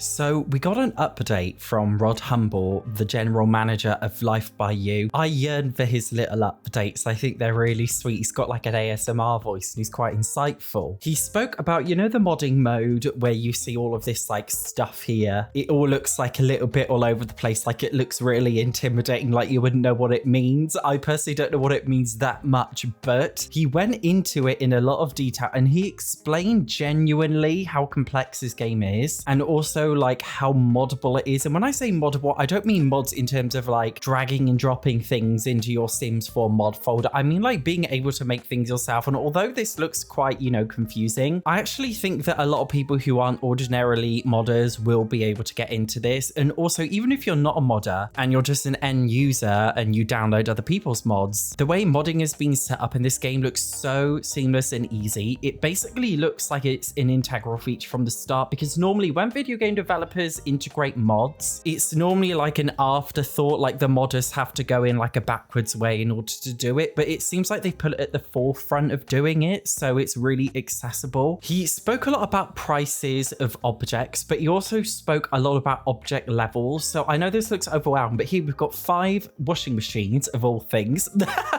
So we got an update from Rod Humble, the general manager of Life by You. I yearn for his little updates. I think they're really sweet. He's got like an ASMR voice and he's quite insightful. He spoke about, the modding mode where you see all of this like stuff here. It all looks like a little bit all over the place. Like it looks really intimidating, like you wouldn't know what it means. I personally don't know what it means that much, but he went into it in a lot of detail and he explained genuinely how complex this game is and also like how moddable it is. And when I say moddable, I don't mean mods in terms of like dragging and dropping things into your Sims 4 mod folder. I mean like being able to make things yourself. And although this looks quite, confusing, I actually think that a lot of people who aren't ordinarily modders will be able to get into this. And also, even if you're not a modder and you're just an end user and you download other people's mods, the way modding has been set up in this game looks so seamless and easy. It basically looks like it's an integral feature from the start, because normally when video game developers integrate mods, it's normally like an afterthought, like the modders have to go in like a backwards way in order to do it. But it seems like they put it at the forefront of doing it, so it's really accessible. He spoke a lot about prices of objects, but he also spoke a lot about object levels. So I know this looks overwhelming, but here we've got 5 washing machines of all things.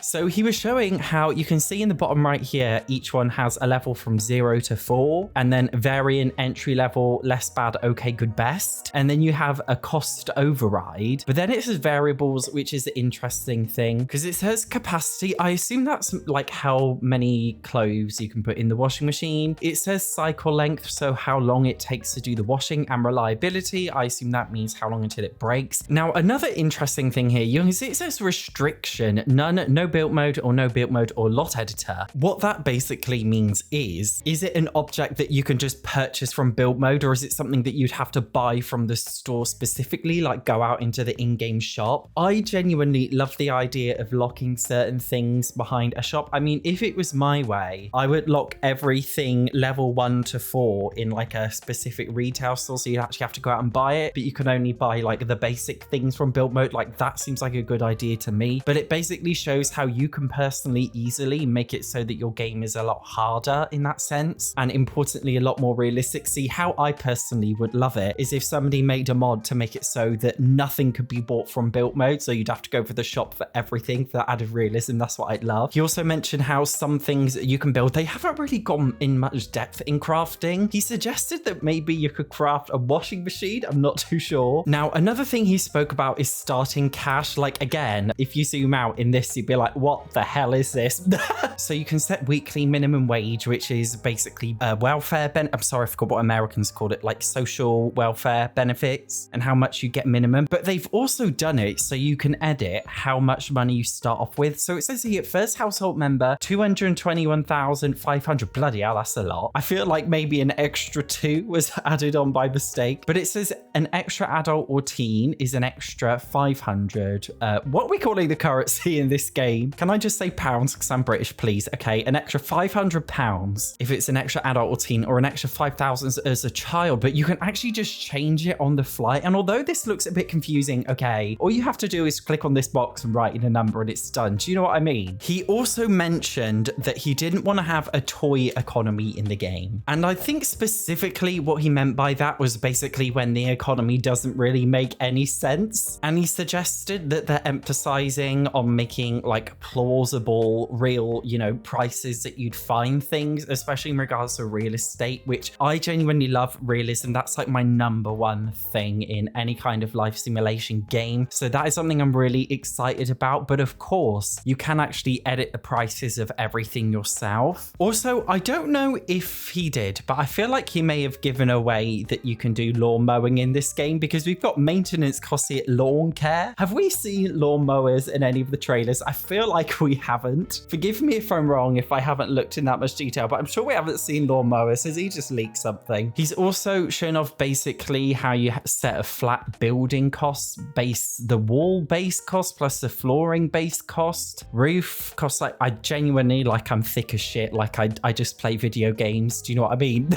So he was showing how you can see in the bottom right here, each one has a level from 0 to 4, and then variant, entry level, less bad, okay, good, best. And then you have a cost override, but then it says variables, which is the interesting thing because it says capacity. I assume that's like how many clothes you can put in the washing machine. It says cycle length, so how long it takes to do the washing, and reliability. I assume that means how long until it breaks. Now, another interesting thing here, you can see it says restriction, none, no build mode or lot editor. What that basically means is it an object that you can just purchase from build mode, or is it something that you'd have to buy from the store specifically, like go out into the in-game shop? I genuinely love the idea of locking certain things behind a shop. I mean, if it was my way, I would lock everything level 1 to 4 in like a specific retail store, so you actually have to go out and buy it, but you can only buy like the basic things from build mode. Like that seems like a good idea to me, but it basically shows how you can personally easily make it so that your game is a lot harder in that sense, and importantly a lot more realistic. See, how I personally would love it is if somebody made a mod to make it so that nothing could be bought from build mode, so you'd have to go for the shop for everything. For that added realism, that's what I'd love. He also mentioned how some things you can build, they haven't really gone in much depth in crafting. He suggested that maybe you could craft a washing machine, I'm not too sure. Now, another thing he spoke about is starting cash. Like again, if you zoom out in this, you'd be like, what the hell is this? So you can set weekly minimum wage, which is basically welfare I'm sorry, I forgot what Americans called it, like social welfare benefits, and how much you get minimum. But they've also done it so you can edit how much money you start off with. So it says here, first household member, 221,500. Bloody hell, that's a lot. I feel like maybe an extra 2 was added on by mistake, but it says an extra adult or teen is an extra 500. What are we calling the currency in this game? Can I just say pounds because I'm British, please? Okay, an extra 500 pounds if it's an extra adult or teen, or an extra 5,000 as a child. But you can actually just change it on the fly. And although this looks a bit confusing, okay, all you have to do is click on this box and write in a number and it's done. Do you know what I mean? He also mentioned that he didn't want to have a toy economy in the game. And I think specifically what he meant by that was basically when the economy doesn't really make any sense. And he suggested that they're emphasizing on making like plausible, real, prices that you'd find things, especially in regards to real estate, which I genuinely love realism. That's like my number one thing in any kind of life simulation game. So that is something I'm really excited about. But of course, you can actually edit the prices of everything yourself. Also, I don't know if he did, but I feel like he may have given away that you can do lawn mowing in this game, because we've got maintenance costs here, lawn care. Have we seen lawn mowers in any of the trailers? I feel like we haven't. Forgive me if I'm wrong, if I haven't looked in that much detail, but I'm sure we haven't seen lawn mowers. Has he just leaked something? He's also shown off basically how you set a flat building cost, the wall base cost plus the flooring base cost, roof cost. Like I genuinely, like I'm thick as shit. Like I just play video games. Do you know what I mean?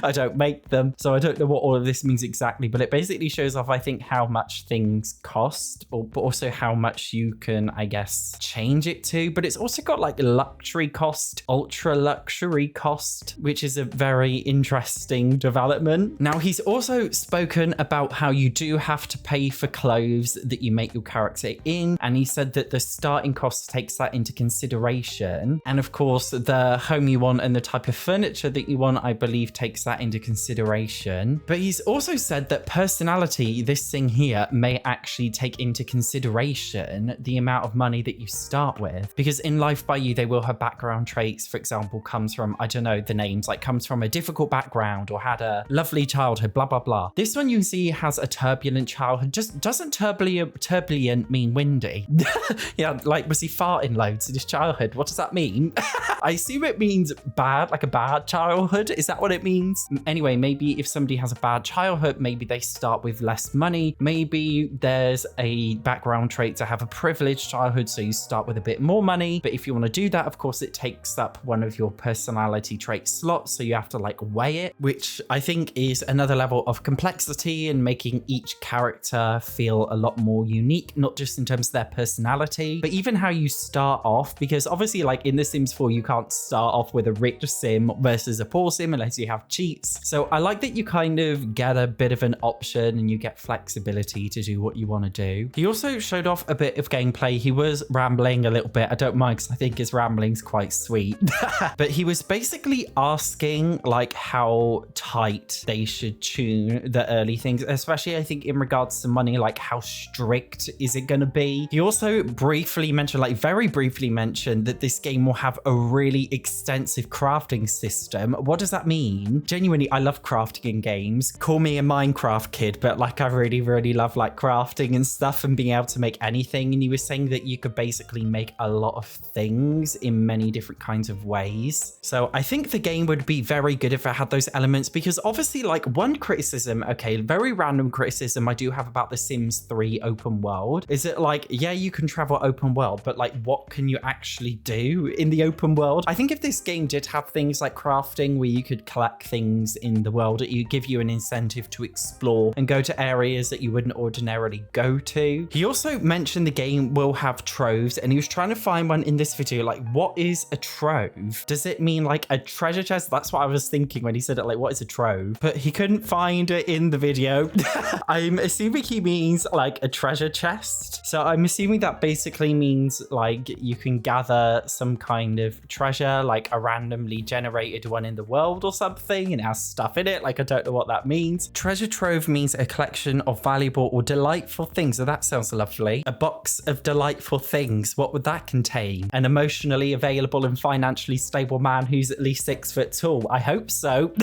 I don't make them, so I don't know what all of this means exactly, but it basically shows off, I think, how much things cost, but also how much you can, I guess, change it to. But it's also got like luxury cost, ultra luxury cost, which is a very interesting development. Now, he He's also spoken about how you do have to pay for clothes that you make your character in, and he said that the starting cost takes that into consideration. And of course, the home you want and the type of furniture that you want, I believe, takes that into consideration. But he's also said that personality, this thing here, may actually take into consideration the amount of money that you start with. Because in Life by You, they will have background traits, for example, comes from, I don't know the names, like comes from a difficult background or had a lovely childhood, blah, blah, blah. This one you see has a turbulent childhood. Just doesn't turbulent mean windy? Yeah, like was he farting loads in his childhood? What does that mean? I assume it means bad, like a bad childhood. Is that what it means? Anyway, maybe if somebody has a bad childhood, maybe they start with less money. Maybe there's a background trait to have a privileged childhood, so you start with a bit more money. But if you want to do that, of course, it takes up one of your personality trait slots, so you have to like weigh it, which I think is another level of complexity and making each character feel a lot more unique, not just in terms of their personality, but even how you start off. Because obviously, like in The Sims 4, you can't start off with a rich sim versus a poor sim unless you have cheats. So I like that you kind of get a bit of an option and you get flexibility to do what you want to do. He also showed off a bit of gameplay. He was rambling a little bit. I don't mind because I think his rambling's quite sweet. But he was basically asking like how tight they should tune the early things, especially I think in regards to money, like how strict is it going to be? He also briefly mentioned, like very briefly mentioned, that this game will have a really extensive crafting system. What does that mean? Genuinely, I love crafting in games. Call me a Minecraft kid, but like I really, really love like crafting and stuff and being able to make anything. And he was saying that you could basically make a lot of things in many different kinds of ways. So I think the game would be very good if it had those elements, because obviously like one criticism, okay, very random criticism I do have about The Sims 3 open world is that like, yeah, you can travel open world, but like what can you actually do in the open world? I think if this game did have things like crafting where you could collect things in the world, it would give you an incentive to explore and go to areas that you wouldn't ordinarily go to. He also mentioned the game will have troves, and he was trying to find one in this video. Like, what is a trove? Does it mean like a treasure chest? That's what I was thinking when he said it, like, what is a trove? But he couldn't find it in the video. I'm assuming he means like a treasure chest. So I'm assuming that basically means like you can gather some kind of treasure, like a randomly generated one in the world or something, and it has stuff in it. Like, I don't know what that means. Treasure trove means a collection of valuable or delightful things. So that sounds lovely. A box of delightful things. What would that contain? An emotionally available and financially stable man who's at least 6 foot tall. I hope so.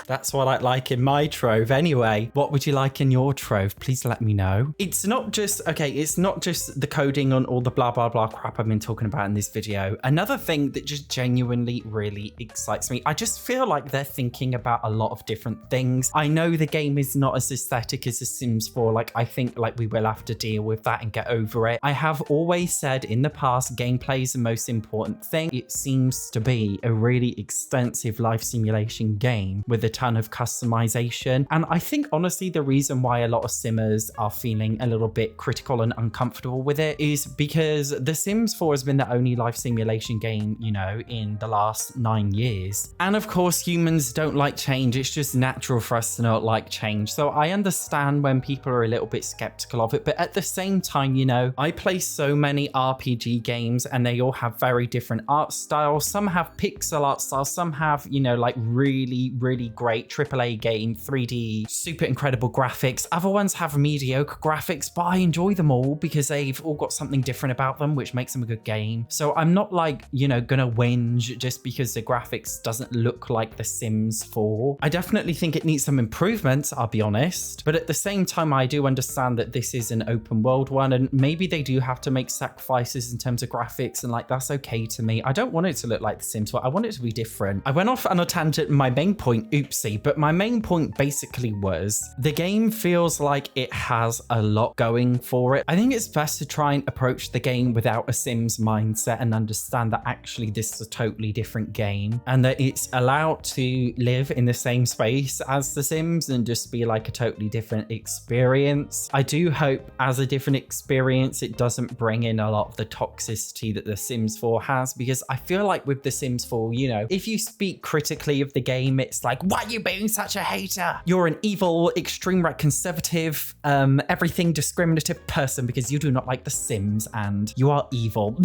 That's what I'd like in my trove anyway. What would you like in your trove? Please let me know. It's not just, okay, it's not just the coding on all the blah, blah, blah crap I've been talking about in this video. Another thing that just genuinely really excites me, I just feel like they're thinking about a lot of different things. I know the game is not as aesthetic as The Sims 4. Like, I think like we will have to deal with that and get over it. I have always said in the past, gameplay is the most important thing. It seems to be a really extensive life simulation game with a ton of customization. And I think honestly, the reason why a lot of simmers are feeling a little bit critical and uncomfortable with it is because The Sims 4 has been the only life simulation game, you know, in the last 9 years. And of course, humans don't like change. It's just natural for us to not like change. So I understand when people are a little bit skeptical of it. But at the same time, you know, I play so many RPG games and they all have very different art styles. Some have pixel art styles. Some have, you know, like really, really great AAA game, 3D, super incredible graphics. Other ones have mediocre graphics, but I enjoy them all because they've all got something different about them, which makes them a good game. So I'm not like, you know, gonna whinge just because the graphics doesn't look like The Sims 4. I definitely think it needs some improvements, I'll be honest. But at the same time, I do understand that this is an open world one, and maybe they do have to make sacrifices in terms of graphics, and like, that's okay to me. I don't want it to look like The Sims 4. I want it to be different. I went off on a tangent, my main point, oopsie, but my main point basically was the game feels like it has a lot going for it. I think it's best to try and approach the game without a Sims mindset and understand that actually this is a totally different game and that it's allowed to live in the same space as The Sims and just be like a totally different experience. I do hope as a different experience, it doesn't bring in a lot of the toxicity that The Sims 4 has, because I feel like with The Sims 4, you know, if you speak critically of the game, it's like, why are you being such a hater? dictator. You're an evil, extreme right conservative, everything discriminative person because you do not like The Sims and you are evil.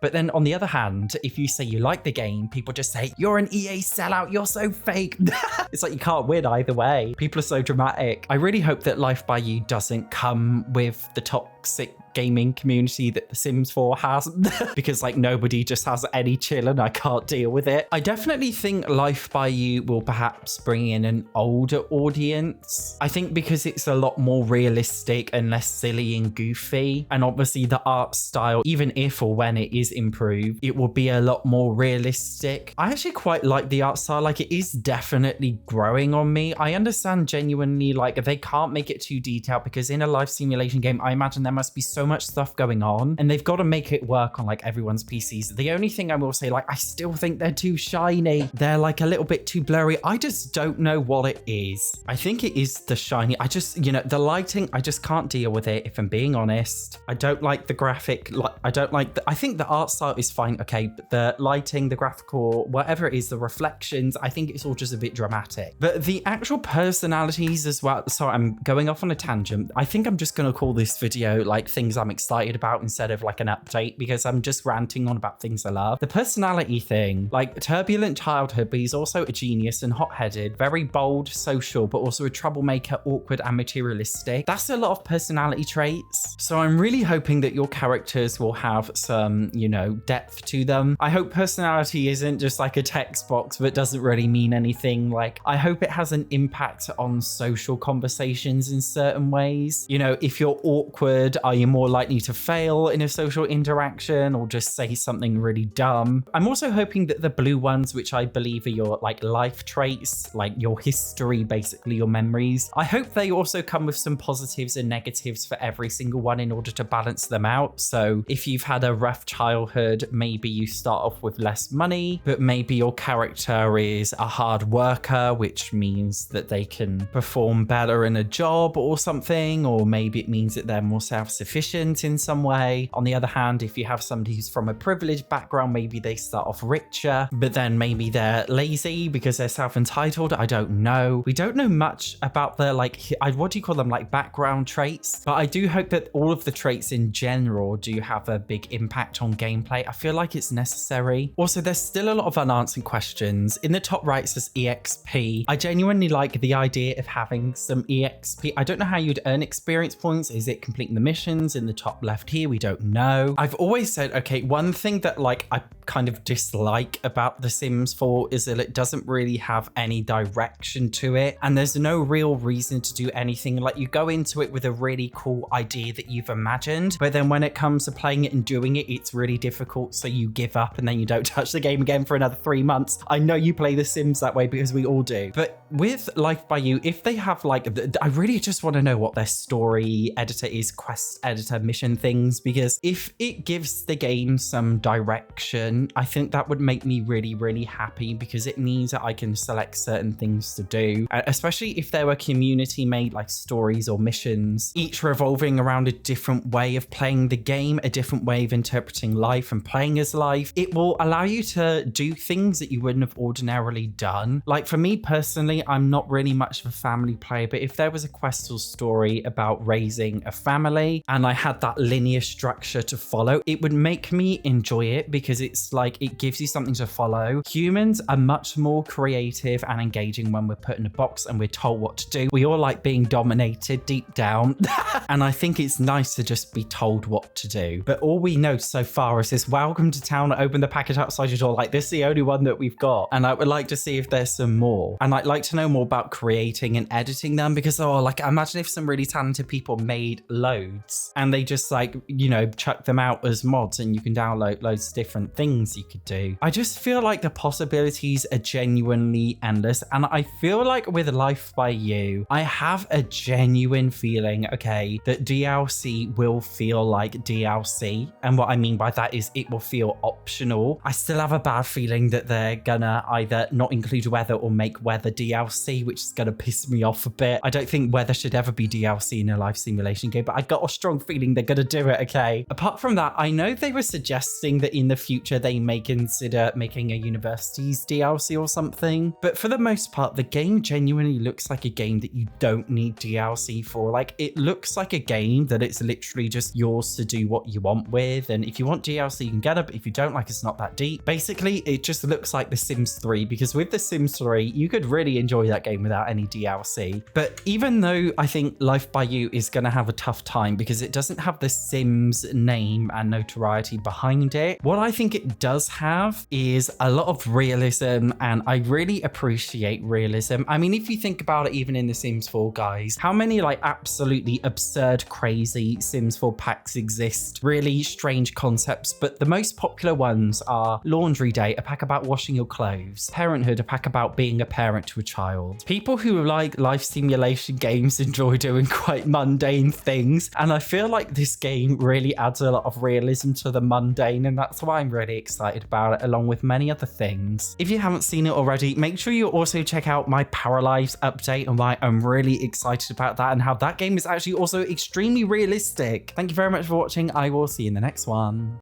But then on the other hand, if you say you like the game, people just say, you're an EA sellout, you're so fake. It's like you can't win either way. People are so dramatic. I really hope that Life by You doesn't come with the toxic gaming community that The Sims 4 has because like nobody just has any chill and I can't deal with it. I definitely think Life by You will perhaps bring in an older audience. I think because it's a lot more realistic and less silly and goofy, and obviously the art style, even if or when it is improved, it will be a lot more realistic. I actually quite like the art style. Like, it is definitely growing on me. I understand genuinely like they can't make it too detailed because in a life simulation game, I imagine there must be so much stuff going on and they've got to make it work on like everyone's PCs. The only thing I will say, like, I still think they're too shiny. They're like a little bit too blurry. I just don't know what it is. I think it is the shiny. I just, you know, the lighting, I just can't deal with it if I'm being honest. I don't like the graphic. Like, I don't like I think the art style is fine. Okay. But the lighting, the graphical, whatever it is, the reflections, I think it's all just a bit dramatic. But the actual personalities as well. So I'm going off on a tangent. I think I'm just going to call this video like things I'm excited about instead of like an update because I'm just ranting on about things I love. The personality thing, like turbulent childhood, but he's also a genius and hot-headed, very bold, social, but also a troublemaker, awkward and materialistic. That's a lot of personality traits. So I'm really hoping that your characters will have some, you know, depth to them. I hope personality isn't just like a text box but doesn't really mean anything. Like, I hope it has an impact on social conversations in certain ways. You know, if you're awkward, are you more likely to fail in a social interaction or just say something really dumb? I'm also hoping that the blue ones, which I believe are your like life traits, like your history, basically your memories, I hope they also come with some positives and negatives for every single one in order to balance them out. So if you've had a rough childhood, maybe you start off with less money, but maybe your character is a hard worker, which means that they can perform better in a job or something, or maybe it means that they're more self-sufficient in some way. On the other hand, if you have somebody who's from a privileged background, maybe they start off richer, but then maybe they're lazy because they're self-entitled. I don't know. We don't know much about their like, what do you call them, like background traits? But I do hope that all of the traits in general do have a big impact on gameplay. I feel like it's necessary. Also, there's still a lot of unanswered questions. In the top right says EXP. I genuinely like the idea of having some EXP. I don't know how you'd earn experience points. Is it completing the missions? In the top left here, we don't know. I've always said, okay, one thing that like I kind of dislike about The Sims 4 is that it doesn't really have any direction to it, and there's no real reason to do anything. Like, you go into it with a really cool idea that you've imagined, but then when it comes to playing it and doing it, it's really difficult, so you give up and then you don't touch the game again for another 3 months. I know you play The Sims that way because we all do. But with Life by You, if they have like, I really just want to know what their story editor is, quest editor, mission things, because if it gives the game some direction, I think that would make me really, really happy because it means that I can select certain things to do, especially if there were community made like stories or missions, each revolving around a different way of playing the game, a different way of interpreting life and playing as life. It will allow you to do things that you wouldn't have ordinarily done. Like, for me personally, I'm not really much of a family player, but if there was a quest or story about raising a family and I had that linear structure to follow, it would make me enjoy it because it's like it gives you something to follow. Humans are much more creative and engaging when we're put in a box and we're told what to do. We all like being dominated deep down and I think it's nice to just be told what to do. But all we know so far is this welcome to town, open the package outside your door. Like, this is the only one that we've got, and I would like to see if there's some more, and I'd like to know more about creating and editing them because, oh, like, imagine if some really talented people made loads and they just like, you know, chuck them out as mods and you can download loads of different things you could do. I just feel like the possibilities are genuinely endless, and I feel like with Life by You, I have a genuine feeling, okay, that DLC will feel like DLC, and what I mean by that is it will feel optional. I still have a bad feeling that they're gonna either not include weather or make weather DLC, which is gonna piss me off a bit. I don't think weather should ever be DLC in a life simulation game, but I got a strong feeling feeling they're gonna do it, okay? Apart from that, I know they were suggesting that in the future they may consider making a university's DLC or something, but for the most part, the game genuinely looks like a game that you don't need DLC for. Like, it looks like a game that it's literally just yours to do what you want with, and if you want DLC, you can get it, but if you don't, like, it's not that deep. Basically, it just looks like The Sims 3, because with The Sims 3, you could really enjoy that game without any DLC. But even though I think Life by You is going to have a tough time because it doesn't have the Sims name and notoriety behind it, what I think it does have is a lot of realism, and I really appreciate realism. I mean, if you think about it, even in The Sims 4, guys, how many like absolutely absurd, crazy Sims 4 packs exist? Really strange concepts, but the most popular ones are Laundry Day, a pack about washing your clothes; Parenthood, a pack about being a parent to a child. People who like life simulation games enjoy doing quite mundane things, and I feel like this game really adds a lot of realism to the mundane, and that's why I'm really excited about it, along with many other things. If you haven't seen it already, make sure you also check out my Paralives update and why I'm really excited about that, and how that game is actually also extremely realistic. Thank you very much for watching. I will see you in the next one.